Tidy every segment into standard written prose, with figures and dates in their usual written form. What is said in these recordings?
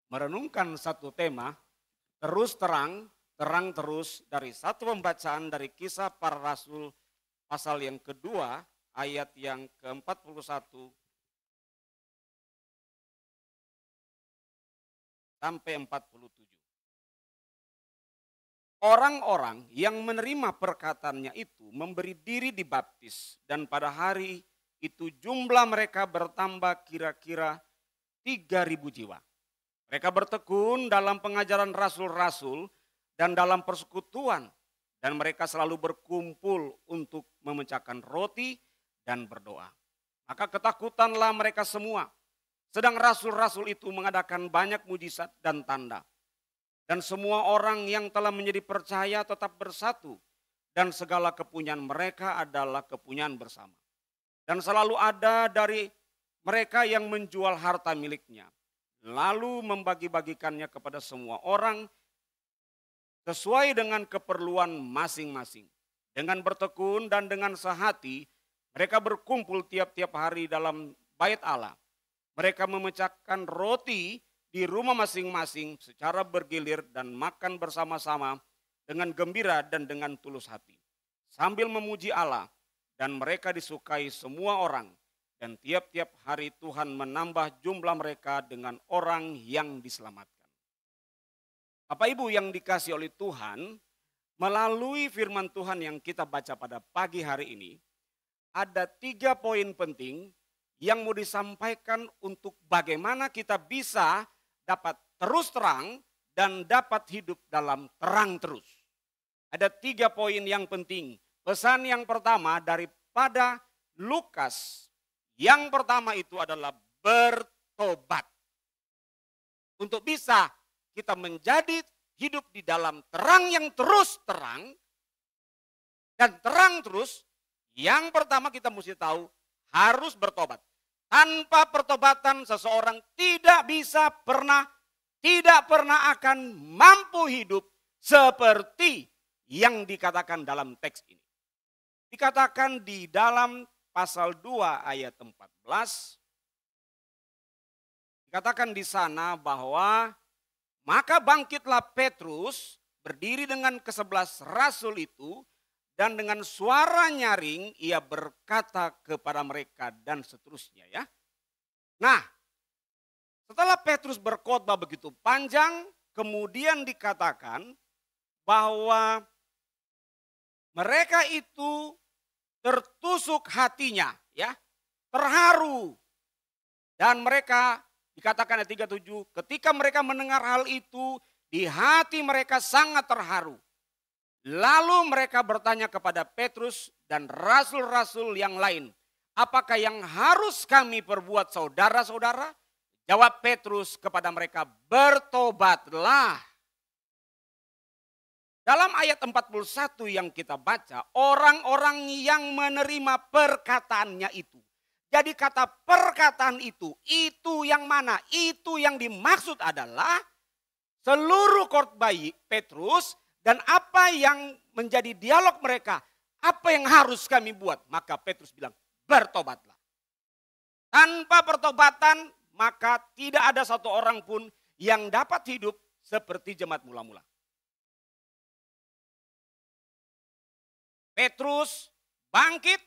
merenungkan satu tema, terus terang, terang terus dari satu pembacaan dari Kisah Para Rasul pasal yang kedua ayat yang ke-41 sampai 47. Orang-orang yang menerima perkataannya itu memberi diri dibaptis dan pada hari itu jumlah mereka bertambah kira-kira 3.000 jiwa. Mereka bertekun dalam pengajaran rasul-rasul dan dalam persekutuan dan mereka selalu berkumpul untuk memecahkan roti dan berdoa. Maka ketakutanlah mereka semua. Sedang rasul-rasul itu mengadakan banyak mujizat dan tanda. Dan semua orang yang telah menjadi percaya tetap bersatu. Dan segala kepunyaan mereka adalah kepunyaan bersama. Dan selalu ada dari mereka yang menjual harta miliknya. Lalu membagi-bagikannya kepada semua orang sesuai dengan keperluan masing-masing. Dengan bertekun dan dengan sehati, mereka berkumpul tiap-tiap hari dalam bait Allah. Mereka memecahkan roti di rumah masing-masing secara bergilir dan makan bersama-sama dengan gembira dan dengan tulus hati. Sambil memuji Allah dan mereka disukai semua orang. Dan tiap-tiap hari Tuhan menambah jumlah mereka dengan orang yang diselamatkan. Bapak Ibu yang dikasihi oleh Tuhan, melalui firman Tuhan yang kita baca pada pagi hari ini, ada 3 poin penting yang mau disampaikan untuk bagaimana kita bisa dapat terus terang dan dapat hidup dalam terang terus. Ada 3 poin yang penting. Pesan yang pertama daripada Lukas, yang pertama itu adalah bertobat. Untuk bisa kita menjadi hidup di dalam terang yang terus terang dan terang terus, yang pertama kita mesti tahu harus bertobat. Tanpa pertobatan seseorang tidak pernah akan mampu hidup seperti yang dikatakan dalam teks ini. Dikatakan di dalam pasal 2 ayat 14, dikatakan di sana bahwa maka bangkitlah Petrus berdiri dengan ke-11 rasul itu dan dengan suara nyaring ia berkata kepada mereka dan seterusnya ya. Nah, setelah Petrus berkhotbah begitu panjang, kemudian dikatakan bahwa mereka itu tertusuk hatinya ya, terharu. Dan mereka dikatakan ayat 37, ketika mereka mendengar hal itu, di hati mereka sangat terharu. Lalu mereka bertanya kepada Petrus dan rasul-rasul yang lain, apakah yang harus kami perbuat saudara-saudara? Jawab Petrus kepada mereka, bertobatlah. Dalam ayat 41 yang kita baca, orang-orang yang menerima perkataannya itu. Jadi kata perkataan itu yang mana? Itu yang dimaksud adalah seluruh khotbah Petrus dan apa yang menjadi dialog mereka. Apa yang harus kami buat? Maka Petrus bilang, bertobatlah. Tanpa pertobatan, maka tidak ada satu orang pun yang dapat hidup seperti jemaat mula-mula. Petrus bangkit.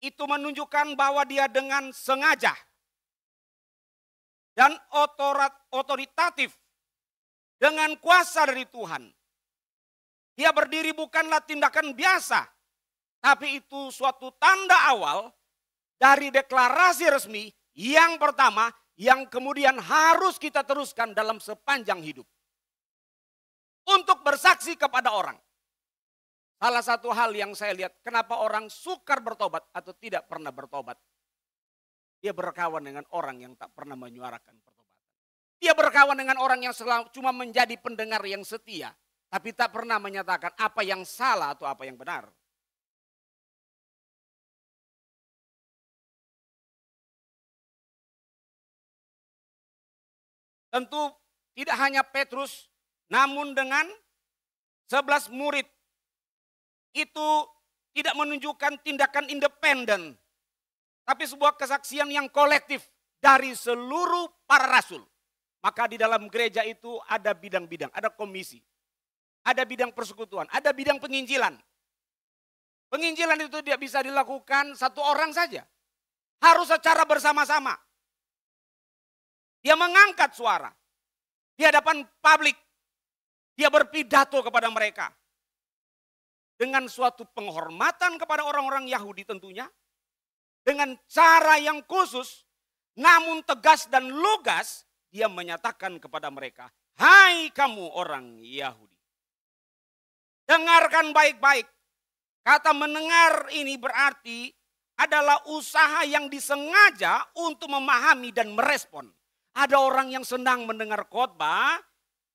Itu menunjukkan bahwa dia dengan sengaja dan otoritatif dengan kuasa dari Tuhan. Dia berdiri bukanlah tindakan biasa, tapi itu suatu tanda awal dari deklarasi resmi yang pertama yang kemudian harus kita teruskan dalam sepanjang hidup. Untuk bersaksi kepada orang. Salah satu hal yang saya lihat, kenapa orang sukar bertobat atau tidak pernah bertobat. Dia berkawan dengan orang yang tak pernah menyuarakan pertobatan. Dia berkawan dengan orang yang cuma menjadi pendengar yang setia. Tapi tak pernah menyatakan apa yang salah atau apa yang benar. Tentu tidak hanya Petrus, namun dengan 11 murid itu tidak menunjukkan tindakan independen. tapi sebuah kesaksian yang kolektif dari seluruh para rasul. Maka di dalam gereja itu ada bidang-bidang, ada komisi, ada bidang persekutuan, ada bidang penginjilan. Penginjilan itu tidak bisa dilakukan satu orang saja. Harus secara bersama-sama. Dia mengangkat suara di hadapan publik. Dia berpidato kepada mereka. Dengan suatu penghormatan kepada orang-orang Yahudi tentunya. Dengan cara yang khusus, namun tegas dan lugas, dia menyatakan kepada mereka, hai kamu orang Yahudi. Dengarkan baik-baik. Kata mendengar ini berarti adalah usaha yang disengaja untuk memahami dan merespon. Ada orang yang senang mendengar khotbah,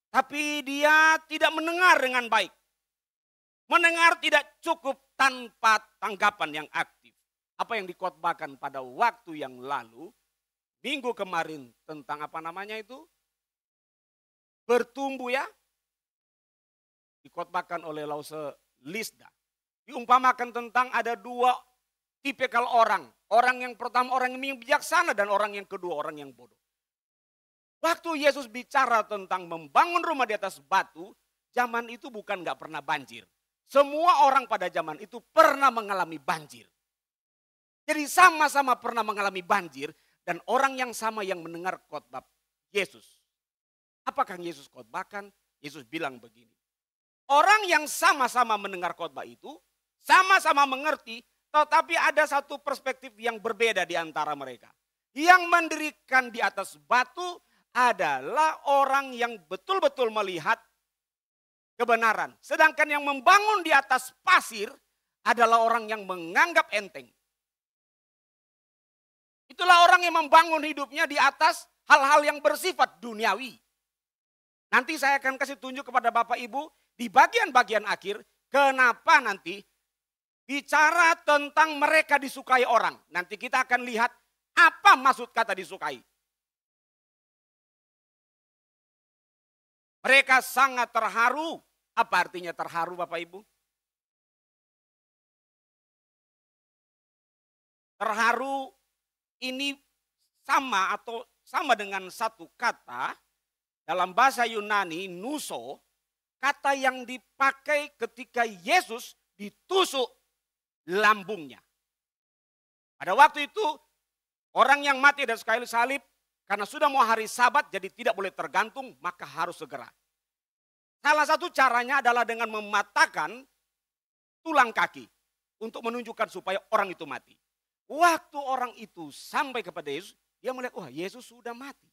tapi dia tidak mendengar dengan baik. Mendengar tidak cukup tanpa tanggapan yang aktif. Apa yang dikhotbahkan pada waktu yang lalu, minggu kemarin tentang apa namanya itu? Bertumbuh ya. Dikhotbahkan oleh Lause Lisda. Diumpamakan tentang ada dua tipikal orang. Orang yang pertama orang yang bijaksana dan orang yang kedua orang yang bodoh. Waktu Yesus bicara tentang membangun rumah di atas batu, zaman itu bukan gak pernah banjir. Semua orang pada zaman itu pernah mengalami banjir. Jadi sama-sama pernah mengalami banjir dan orang yang sama yang mendengar khotbah Yesus. Apakah Yesus khotbahkan? Yesus bilang begini. Orang yang sama-sama mendengar khotbah itu, sama-sama mengerti, tetapi ada satu perspektif yang berbeda di antara mereka. Yang mendirikan di atas batu adalah orang yang betul-betul melihat kebenaran. Sedangkan yang membangun di atas pasir adalah orang yang menganggap enteng. Itulah orang yang membangun hidupnya di atas hal-hal yang bersifat duniawi. Nanti saya akan kasih tunjuk kepada Bapak Ibu di bagian-bagian akhir kenapa nanti bicara tentang mereka disukai orang. Nanti kita akan lihat apa maksud kata disukai. Mereka sangat terharu. Apa artinya terharu Bapak Ibu? Terharu ini sama dengan satu kata dalam bahasa Yunani, nuso, kata yang dipakai ketika Yesus ditusuk lambungnya. Pada waktu itu orang yang mati dari kayu salib karena sudah mau hari Sabat jadi tidak boleh tergantung, maka harus segera. Salah satu caranya adalah dengan mematahkan tulang kaki untuk menunjukkan supaya orang itu mati. Waktu orang itu sampai kepada Yesus, dia melihat, wah Yesus sudah mati.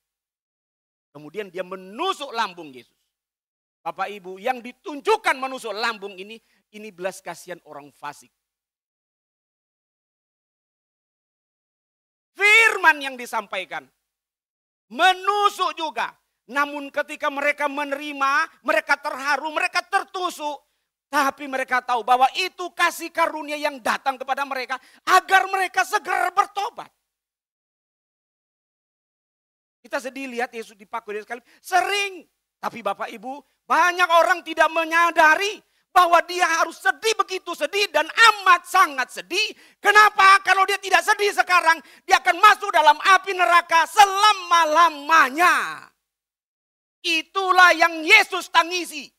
Kemudian dia menusuk lambung Yesus. Bapak Ibu, yang ditunjukkan menusuk lambung ini belas kasihan orang fasik. Firman yang disampaikan, menusuk juga. Namun ketika mereka menerima, mereka terharu, mereka tertusuk. Tapi mereka tahu bahwa itu kasih karunia yang datang kepada mereka agar mereka segera bertobat. Kita sedih lihat Yesus dipaku di sekali. Sering. Tapi Bapak Ibu, banyak orang tidak menyadari bahwa dia harus sedih begitu sedih dan amat sangat sedih. Kenapa? Kalau dia tidak sedih sekarang, dia akan masuk dalam api neraka selama-lamanya. Itulah yang Yesus tangisi.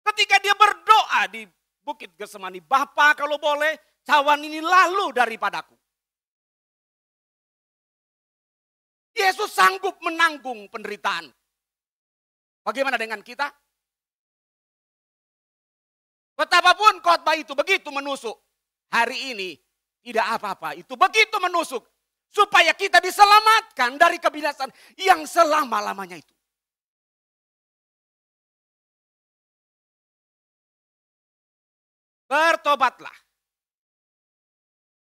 Ketika dia berdoa di Bukit Getsemani, Bapa kalau boleh cawan ini lalu daripadaku. Yesus sanggup menanggung penderitaan. Bagaimana dengan kita? Betapapun khotbah itu begitu menusuk. Hari ini tidak apa-apa, itu begitu menusuk. Supaya kita diselamatkan dari kebinasaan yang selama-lamanya itu. Bertobatlah.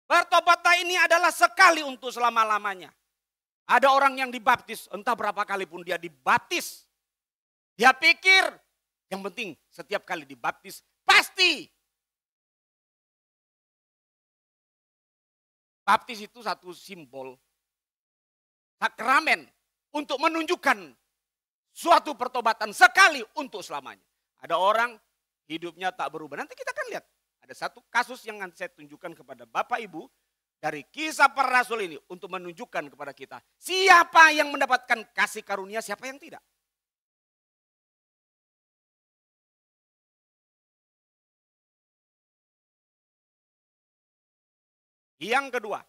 Bertobatlah ini adalah sekali untuk selama-lamanya. Ada orang yang dibaptis, entah berapa kali pun dia dibaptis. Dia pikir yang penting setiap kali dibaptis pasti. Baptis itu satu simbol sakramen untuk menunjukkan suatu pertobatan sekali untuk selamanya. Ada orang hidupnya tak berubah. Nanti kita akan lihat. Ada satu kasus yang nanti saya tunjukkan kepada Bapak Ibu. dari kisah para rasul ini untuk menunjukkan kepada kita siapa yang mendapatkan kasih karunia, siapa yang tidak. Yang kedua,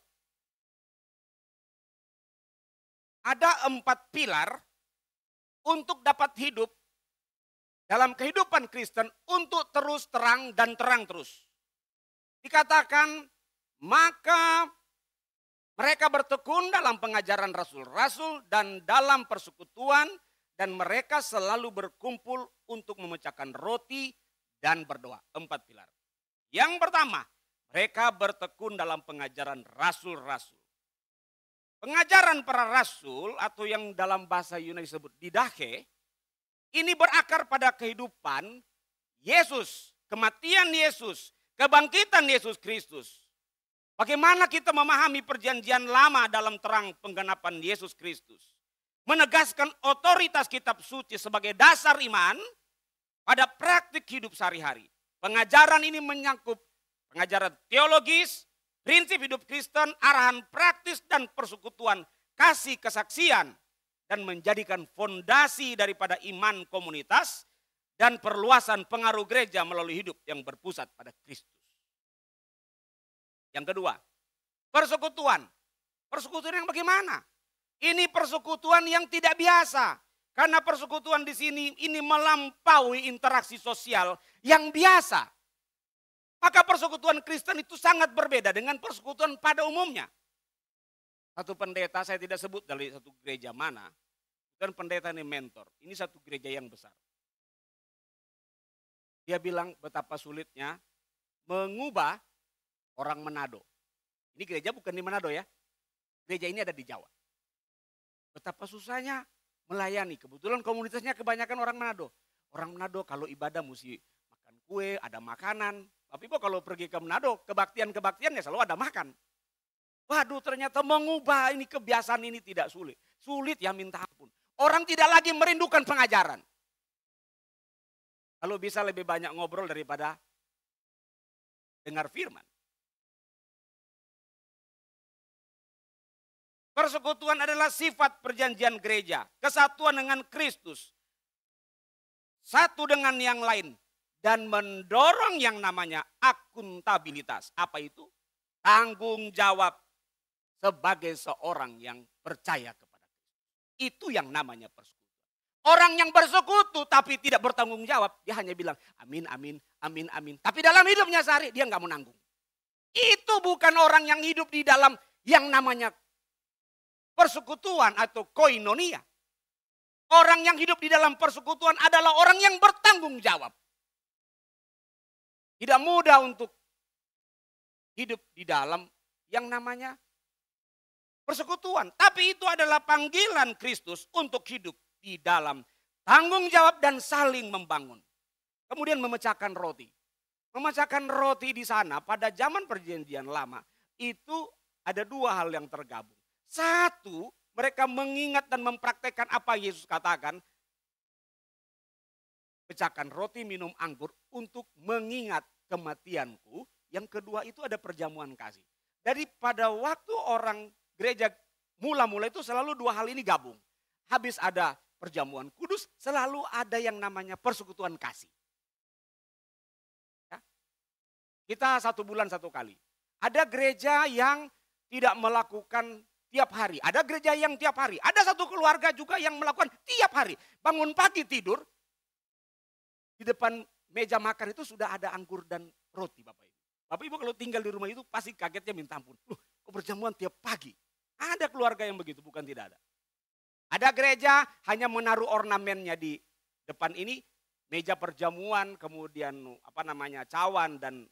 ada 4 pilar untuk dapat hidup dalam kehidupan Kristen untuk terus terang dan terang terus. Dikatakan, maka mereka bertekun dalam pengajaran rasul-rasul dan dalam persekutuan, dan mereka selalu berkumpul untuk memecahkan roti dan berdoa. 4 pilar. Yang pertama, mereka bertekun dalam pengajaran rasul-rasul. Pengajaran para rasul atau yang dalam bahasa Yunani disebut didache, ini berakar pada kehidupan Yesus, kematian Yesus, kebangkitan Yesus Kristus. Bagaimana kita memahami perjanjian lama dalam terang penggenapan Yesus Kristus. Menegaskan otoritas kitab suci sebagai dasar iman pada praktik hidup sehari-hari. Pengajaran ini menyangkut pengajaran teologis, prinsip hidup Kristen, arahan praktis dan persekutuan, kasih kesaksian, dan menjadikan fondasi daripada iman komunitas dan perluasan pengaruh gereja melalui hidup yang berpusat pada Kristus. Yang kedua, persekutuan. Persekutuan yang bagaimana? Ini persekutuan yang tidak biasa. Karena persekutuan di sini ini melampaui interaksi sosial yang biasa. Maka persekutuan Kristen itu sangat berbeda dengan persekutuan pada umumnya. Satu pendeta, saya tidak sebut dari satu gereja mana. Dan pendeta ini mentor. Ini satu gereja yang besar. Dia bilang betapa sulitnya mengubah orang Manado. Ini gereja bukan di Manado ya. Gereja ini ada di Jawa. Betapa susahnya melayani. Kebetulan komunitasnya kebanyakan orang Manado. Orang Manado kalau ibadah mesti makan kue, ada makanan. Tapi kalau pergi ke Manado, kebaktian-kebaktiannya selalu ada makan. Waduh, ternyata mengubah ini kebiasaan ini tidak sulit. Sulit ya minta ampun. Orang tidak lagi merindukan pengajaran. Kalau bisa lebih banyak ngobrol daripada dengar firman. Persekutuan adalah sifat perjanjian gereja. Kesatuan dengan Kristus. Satu dengan yang lain. Dan mendorong yang namanya akuntabilitas. Apa itu? Tanggung jawab sebagai seorang yang percaya kepada Kristus. Itu yang namanya persekutuan. Orang yang bersekutu tapi tidak bertanggung jawab. Dia hanya bilang amin, amin, amin, amin. Tapi dalam hidupnya sehari dia nggak mau nanggung. Itu bukan orang yang hidup di dalam yang namanya persekutuan atau koinonia. Orang yang hidup di dalam persekutuan adalah orang yang bertanggung jawab. Tidak mudah untuk hidup di dalam yang namanya persekutuan. Tapi itu adalah panggilan Kristus untuk hidup di dalam tanggung jawab dan saling membangun. Kemudian memecahkan roti. Memecahkan roti di sana pada zaman perjanjian lama itu ada 2 hal yang tergabung. Satu, mereka mengingat dan mempraktekkan apa Yesus katakan. Pecahkan roti, minum anggur untuk mengingat kematianku. Yang kedua itu ada perjamuan kasih. Dari pada waktu orang gereja mula-mula itu selalu 2 hal ini gabung. Habis ada perjamuan kudus, selalu ada yang namanya persekutuan kasih. Ya. Kita 1 bulan 1 kali. Ada gereja yang tidak melakukan tiap hari. Ada gereja yang tiap hari. Ada satu keluarga juga yang melakukan tiap hari. Bangun pagi tidur. Di depan meja makan itu sudah ada anggur dan roti Bapak Ibu. Bapak Ibu kalau tinggal di rumah itu pasti kagetnya minta ampun. Loh, kok perjamuan tiap pagi? Ada keluarga yang begitu, bukan tidak ada. Ada gereja hanya menaruh ornamennya di depan ini. Meja perjamuan, kemudian cawan dan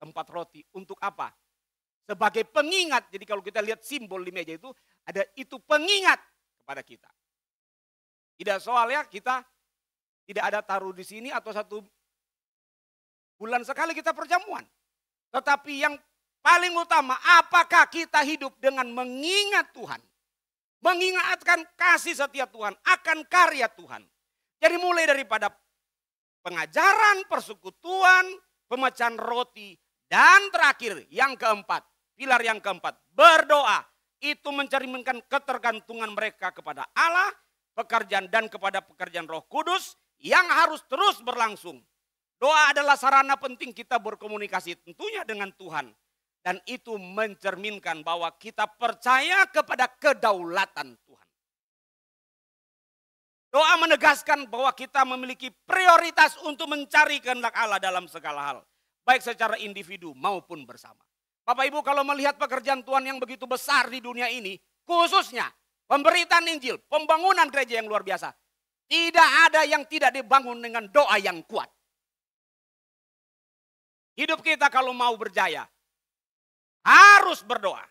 tempat roti. Untuk apa? Sebagai pengingat. Jadi kalau kita lihat simbol di meja itu, ada itu pengingat kepada kita. Tidak soalnya kita tidak ada taruh di sini atau 1 bulan sekali kita perjamuan. Tetapi yang paling utama, apakah kita hidup dengan mengingat Tuhan. Mengingatkan kasih setia Tuhan akan karya Tuhan. Jadi mulai daripada pengajaran, persekutuan, pemecahan roti, dan terakhir yang keempat, Pilar yang keempat, berdoa. Itu mencerminkan ketergantungan mereka kepada Allah, pekerjaan dan kepada pekerjaan Roh Kudus yang harus terus berlangsung. Doa adalah sarana penting kita berkomunikasi tentunya dengan Tuhan. Dan itu mencerminkan bahwa kita percaya kepada kedaulatan Tuhan. Doa menegaskan bahwa kita memiliki prioritas untuk mencari kehendak Allah dalam segala hal. Baik secara individu maupun bersama. Bapak Ibu, kalau melihat pekerjaan Tuhan yang begitu besar di dunia ini, khususnya pemberitaan Injil, pembangunan gereja yang luar biasa. Tidak ada yang tidak dibangun dengan doa yang kuat. Hidup kita kalau mau berjaya, harus berdoa.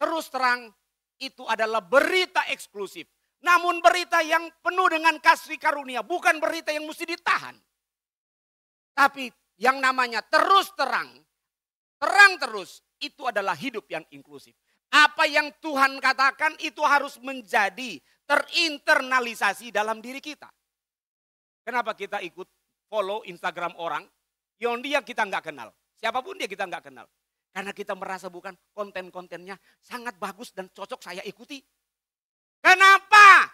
Terus terang, itu adalah berita eksklusif. Namun berita yang penuh dengan kasih karunia, bukan berita yang mesti ditahan. Tapi yang namanya terus terang, terang terus, itu adalah hidup yang inklusif. Apa yang Tuhan katakan itu harus menjadi terinternalisasi dalam diri kita. Kenapa kita ikut follow Instagram orang yang dia kita nggak kenal. Siapapun dia kita nggak kenal. Karena kita merasa bukan konten-kontennya sangat bagus dan cocok saya ikuti. Kenapa?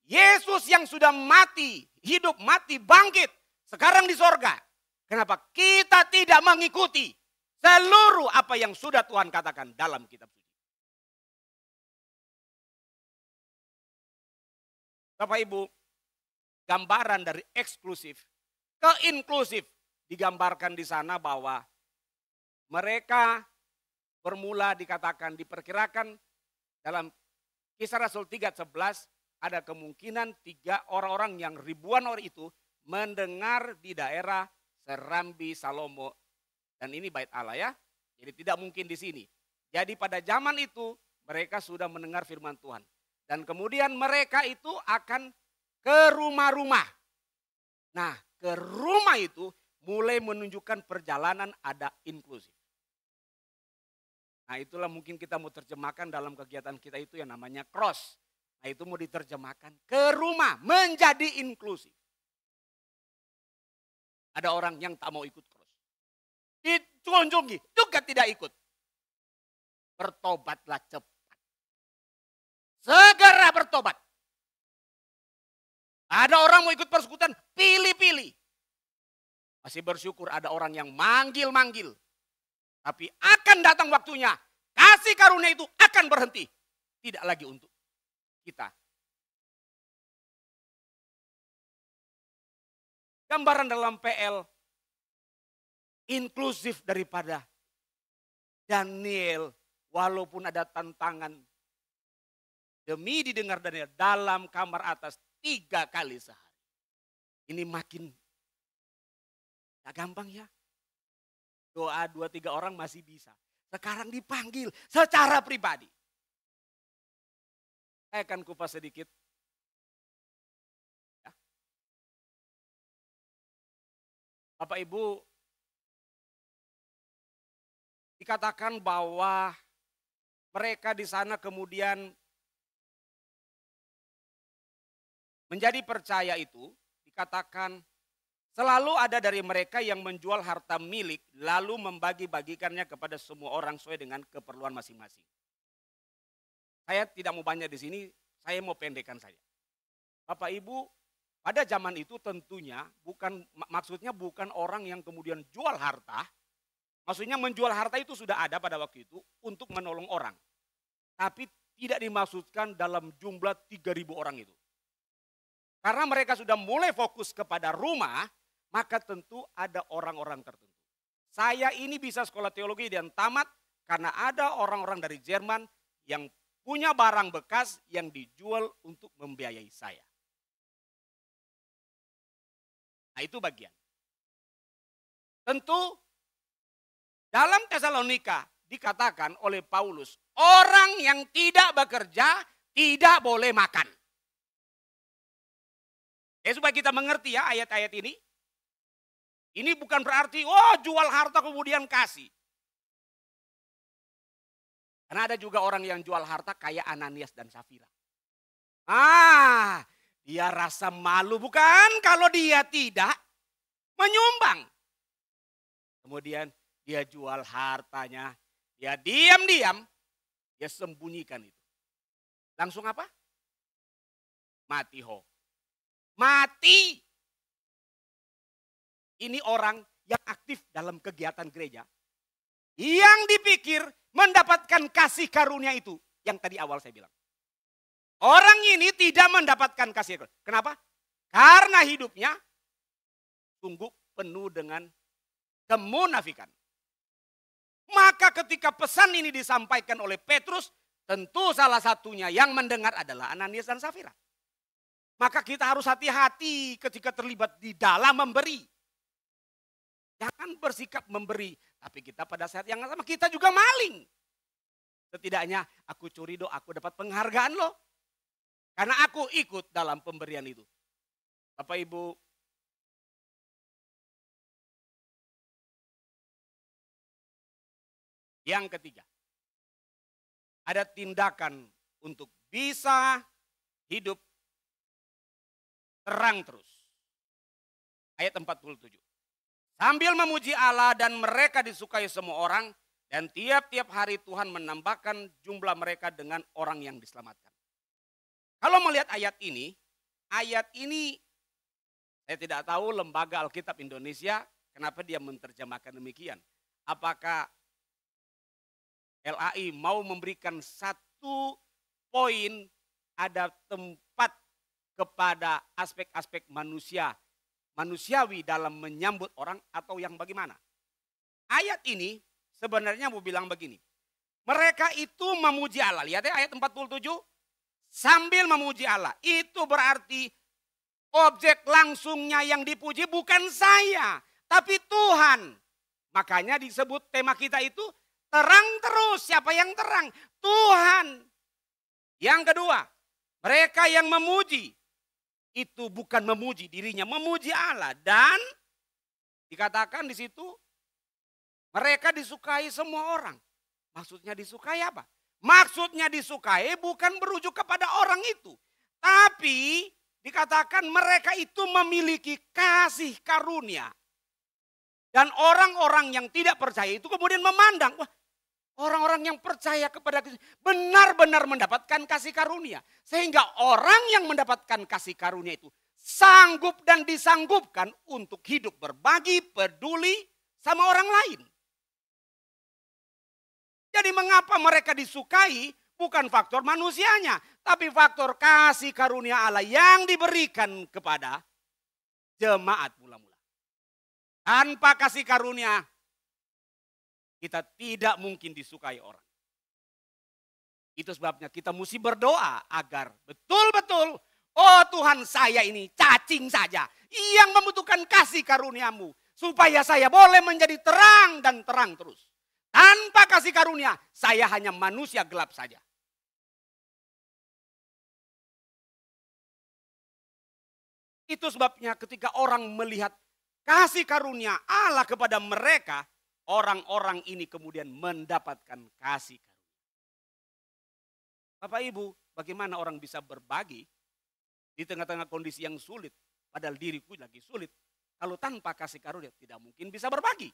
Yesus yang sudah mati, hidup mati, bangkit. Sekarang di sorga. Kenapa? Kita tidak mengikuti seluruh apa yang sudah Tuhan katakan dalam kitab suci. Bapak Ibu, gambaran dari eksklusif ke inklusif digambarkan di sana bahwa mereka bermula dikatakan diperkirakan dalam Kisah Rasul 3:11 ada kemungkinan 3 orang-orang yang ribuan orang itu mendengar di daerah Serambi Salomo, dan ini bait Allah ya. Jadi tidak mungkin di sini. Jadi pada zaman itu mereka sudah mendengar firman Tuhan dan kemudian mereka itu akan ke rumah-rumah. Nah, ke rumah itu mulai menunjukkan perjalanan ada inklusif. Nah, itulah mungkin kita mau terjemahkan dalam kegiatan kita itu yang namanya cross. Nah, itu mau diterjemahkan ke rumah menjadi inklusif. Ada orang yang tak mau ikut cross. Dikunjungi juga tidak ikut. Bertobatlah cepat. Segera bertobat. Ada orang mau ikut persekutuan, pilih-pilih. Masih bersyukur ada orang yang manggil-manggil. Tapi akan datang waktunya, kasih karunia itu akan berhenti. Tidak lagi untuk kita. Gambaran dalam PL, inklusif daripada Daniel, walaupun ada tantangan, demi didengar Daniel dalam kamar atas 3 kali sehari. Ini makin gak gampang ya. Doa 2-3 orang masih bisa. Sekarang dipanggil secara pribadi. Saya akan kupas sedikit. Ya. Bapak Ibu, dikatakan bahwa mereka di sana kemudian menjadi percaya itu, dikatakan selalu ada dari mereka yang menjual harta milik lalu membagi-bagikannya kepada semua orang sesuai dengan keperluan masing-masing. Saya tidak mau banyak di sini, saya mau pendekkan saja. Bapak Ibu, pada zaman itu tentunya maksudnya bukan orang yang kemudian jual harta. Maksudnya menjual harta itu sudah ada pada waktu itu untuk menolong orang. Tapi tidak dimaksudkan dalam jumlah 3.000 orang itu. Karena mereka sudah mulai fokus kepada rumah, maka tentu ada orang-orang tertentu. Saya ini bisa sekolah teologi dan tamat karena ada orang-orang dari Jerman yang punya barang bekas yang dijual untuk membiayai saya. Nah, itu bagian. Tentu dalam Tesalonika dikatakan oleh Paulus, orang yang tidak bekerja tidak boleh makan. Supaya kita mengerti ya ayat-ayat ini. Ini bukan berarti, jual harta kemudian kasih. Karena ada juga orang yang jual harta kayak Ananias dan Safira. Dia rasa malu bukan kalau dia tidak menyumbang. Kemudian dia jual hartanya. Dia diam-diam, dia sembunyikan itu. Langsung apa? Mati ho. Mati. Ini orang yang aktif dalam kegiatan gereja. Yang dipikir mendapatkan kasih karunia itu. Yang tadi awal saya bilang. Orang ini tidak mendapatkan kasih karunia. Kenapa? Karena hidupnya sungguh penuh dengan kemunafikan. Maka ketika pesan ini disampaikan oleh Petrus, tentu salah satunya yang mendengar adalah Ananias dan Safira. Maka kita harus hati-hati ketika terlibat di dalam memberi. Jangan bersikap memberi, tapi kita pada saat yang sama kita juga maling. Setidaknya aku curi do, aku dapat penghargaan loh. Karena aku ikut dalam pemberian itu. Bapak Ibu, yang ketiga, ada tindakan untuk bisa hidup terang terus. Ayat 47. Sambil memuji Allah dan mereka disukai semua orang, dan tiap-tiap hari Tuhan menambahkan jumlah mereka dengan orang yang diselamatkan. Kalau melihat ayat ini saya tidak tahu Lembaga Alkitab Indonesia kenapa dia menerjemahkan demikian. Apakah LAI mau memberikan satu poin, ada tempat kepada aspek-aspek manusiawi dalam menyambut orang atau yang bagaimana? Ayat ini sebenarnya mau bilang begini. Mereka itu memuji Allah. Lihat ya ayat 47. Sambil memuji Allah. Itu berarti objek langsungnya yang dipuji bukan saya, tapi Tuhan. Makanya disebut tema kita itu terang terus. Siapa yang terang? Tuhan. Yang kedua, mereka yang memuji. Itu bukan memuji dirinya, memuji Allah. Dan dikatakan di situ mereka disukai semua orang. Maksudnya disukai apa? Maksudnya disukai bukan berujuk kepada orang itu. Tapi dikatakan mereka itu memiliki kasih karunia. Dan orang-orang yang tidak percaya itu kemudian memandang, wah, orang-orang yang percaya kepada Kristus benar-benar mendapatkan kasih karunia. Sehingga orang yang mendapatkan kasih karunia itu sanggup dan disanggupkan untuk hidup berbagi, peduli sama orang lain. Jadi mengapa mereka disukai bukan faktor manusianya, tapi faktor kasih karunia Allah yang diberikan kepada jemaat mula-mula. Tanpa kasih karunia, kita tidak mungkin disukai orang. Itu sebabnya kita mesti berdoa agar betul-betul, oh Tuhan saya ini cacing saja yang membutuhkan kasih karuniamu. Supaya saya boleh menjadi terang dan terang terus. Tanpa kasih karunia, saya hanya manusia gelap saja. Itu sebabnya ketika orang melihat kasih karunia Allah kepada mereka, orang-orang ini kemudian mendapatkan kasih karunia. Bapak Ibu, bagaimana orang bisa berbagi di tengah-tengah kondisi yang sulit, padahal diriku lagi sulit. Kalau tanpa kasih karunia tidak mungkin bisa berbagi.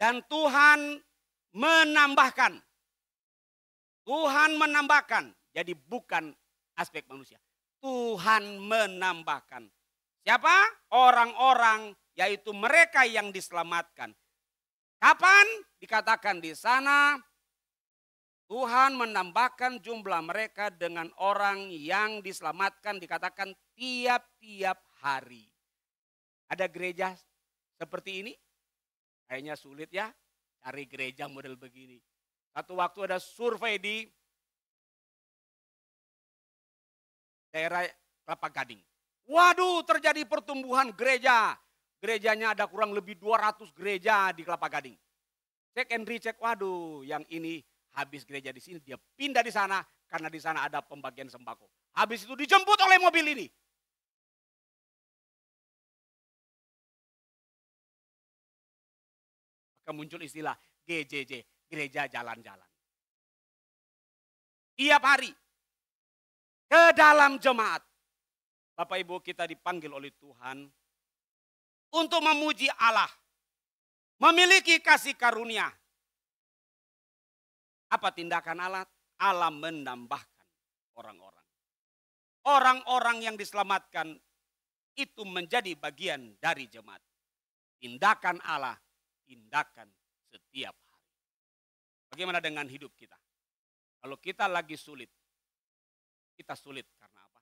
Dan Tuhan menambahkan. Tuhan menambahkan. Jadi bukan aspek manusia. Tuhan menambahkan. Siapa? Orang-orang, yaitu mereka yang diselamatkan. Kapan? Dikatakan di sana, Tuhan menambahkan jumlah mereka dengan orang yang diselamatkan, dikatakan tiap-tiap hari. Ada gereja seperti ini? Kayaknya sulit ya cari gereja model begini. Satu waktu ada survei di daerah Kelapa Gading. Waduh, terjadi pertumbuhan gereja. Gerejanya ada kurang lebih 200 gereja di Kelapa Gading. Cek and recheck, waduh, yang ini habis gereja di sini, dia pindah di sana karena di sana ada pembagian sembako. Habis itu dijemput oleh mobil ini. Maka muncul istilah GJJ, gereja jalan-jalan. Tiap hari ke dalam jemaat. Bapak Ibu, kita dipanggil oleh Tuhan untuk memuji Allah, memiliki kasih karunia. Apa tindakan Allah? Allah menambahkan orang-orang. Orang-orang yang diselamatkan itu menjadi bagian dari jemaat. Tindakan Allah, tindakan setiap hari. Bagaimana dengan hidup kita? Kalau kita lagi sulit, kita sulit karena apa?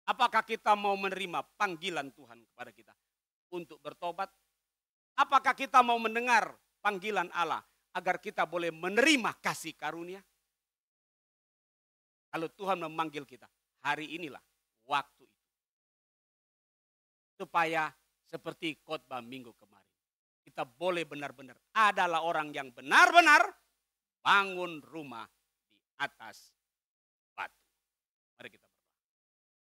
Apakah kita mau menerima panggilan Tuhan kepada kita untuk bertobat? Apakah kita mau mendengar panggilan Allah agar kita boleh menerima kasih karunia? Kalau Tuhan memanggil kita, hari inilah waktu itu. Supaya seperti khotbah minggu kemarin, kita boleh benar-benar adalah orang yang benar-benar bangun rumah di atas